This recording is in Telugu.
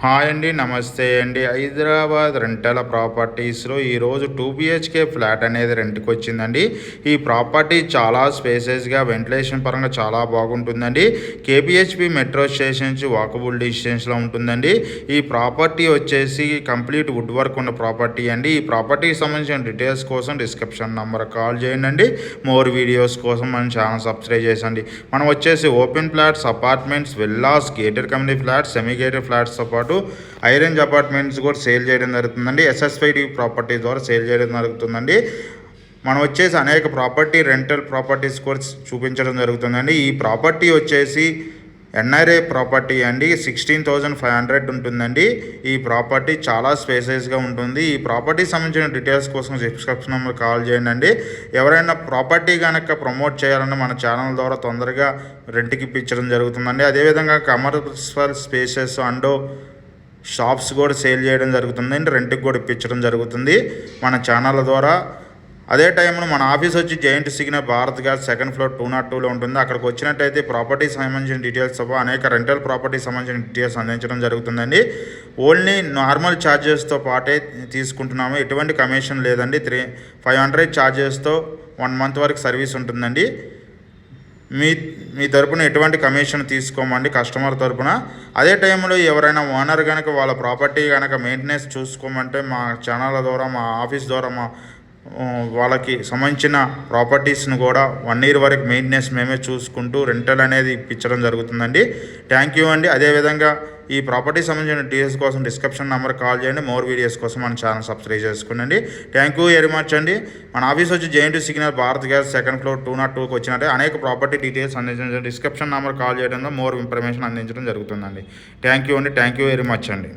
హాయ్ అండి, నమస్తే అండి. హైదరాబాద్ రెంటల్ ప్రాపర్టీస్లో ఈరోజు 2 BHK ఫ్లాట్ అనేది రెంట్కి వచ్చిందండి. ఈ ప్రాపర్టీ చాలా స్పేసెస్గా వెంటిలేషన్ పరంగా చాలా బాగుంటుందండి. KPHP మెట్రో స్టేషన్ నుంచి వాకబుల్ డిస్టెన్స్లో ఉంటుందండి. ఈ ప్రాపర్టీ వచ్చేసి కంప్లీట్ వుడ్ వర్క్ ఉన్న ప్రాపర్టీ అండి. ఈ ప్రాపర్టీకి సంబంధించిన డీటెయిల్స్ కోసం డిస్క్రిప్షన్ నెంబర్ కాల్ చేయండి. మోర్ వీడియోస్ కోసం మన ఛానల్ సబ్స్క్రైబ్ చేసండి. మనం వచ్చేసి open flats, apartments, villas, gated community flats, semi gated ఫ్లాట్స్తో పాటు హై రేంజ్ అపార్ట్మెంట్స్ కూడా సేల్ చేయడం జరుగుతుందండి. SSYD ప్రాపర్టీ ద్వారా సేల్ చేయడం జరుగుతుందండి. మనం వచ్చేసి అనేక ప్రాపర్టీ రెంటల్ ప్రాపర్టీస్ కూడా చూపించడం జరుగుతుందండి. ఈ ప్రాపర్టీ వచ్చేసి NRA ప్రాపర్టీ అండి. 16,500 ఉంటుందండి. ఈ ప్రాపర్టీ చాలా స్పేసెస్గా ఉంటుంది. ఈ ప్రాపర్టీకి సంబంధించిన డీటెయిల్స్ కోసం డిస్క్రిప్షన్ నెంబర్ కాల్ చేయండి. ఎవరైనా ప్రాపర్టీ కనుక ప్రమోట్ చేయాలన్నా మన ఛానల్ ద్వారా తొందరగా రెంట్కి ఇప్పించడం జరుగుతుందండి. అదేవిధంగా కమర్షియల్ స్పేసెస్ అండ్ షాప్స్ కూడా సేల్ చేయడం జరుగుతుందండి. రెంట్కి కూడా ఇప్పించడం జరుగుతుంది మన ఛానల్ ద్వారా. అదే టైంలో మన ఆఫీస్ వచ్చి giant signal Bharat Gas second floor 202లో ఉంటుంది. అక్కడికి వచ్చినట్టయితే ప్రాపర్టీ సంబంధించిన డీటెయిల్స్ అనేక రెంటల్ ప్రాపర్టీ సంబంధించిన డీటెయిల్స్ అందించడం జరుగుతుందండి. ఓన్లీ నార్మల్ ఛార్జెస్తో పాటే తీసుకుంటున్నాము. ఎటువంటి కమిషన్ లేదండి. 500 ఛార్జెస్తో 1 మంత్ వరకు సర్వీస్ ఉంటుందండి. మీ తరపున ఎటువంటి కమిషన్ తీసుకోమండి కస్టమర్ తరపున. అదే టైంలో ఎవరైనా ఓనర్ కనుక వాళ్ళ ప్రాపర్టీ కనుక మెయింటెనెన్స్ చూసుకోమంటే మా ఛానల్ ద్వారా, మా ఆఫీస్ ద్వారా వాళ్ళకి సంబంధించిన ప్రాపర్టీస్ను కూడా 1 year వరకు మెయింటెనెన్స్ మేమే చూసుకుంటూ రెంటల్ అనేది ఇప్పించడం జరుగుతుందండి. థ్యాంక్ యూ అండి. అదేవిధంగా ఈ ప్రాపర్టీ సంబంధించిన డీటెయిల్స్ కోసం డిస్క్రిప్షన్ నెంబర్ కాల్ చేయండి. మోర్ వీడియోస్ కోసం మన ఛానల్ సబ్స్క్రైబ్ చేసుకోండి. థ్యాంక్ యూ వెరీ మచ్ అండి. మన ఆఫీస్ వచ్చి giant signal Bharat Gas second floor 202కి వచ్చినట్టే అనేక ప్రాపర్టీ డీటెయిల్స్ అందించడం, డిస్క్రిప్షన్ నెంబర్ కాల్ చేయడంలో మోర్ ఇన్ఫర్మేషన్ అందించడం జరుగుతుందండి. థ్యాంక్ యూ అండి. థ్యాంక్ యూ వెరీ మచ్ అండి.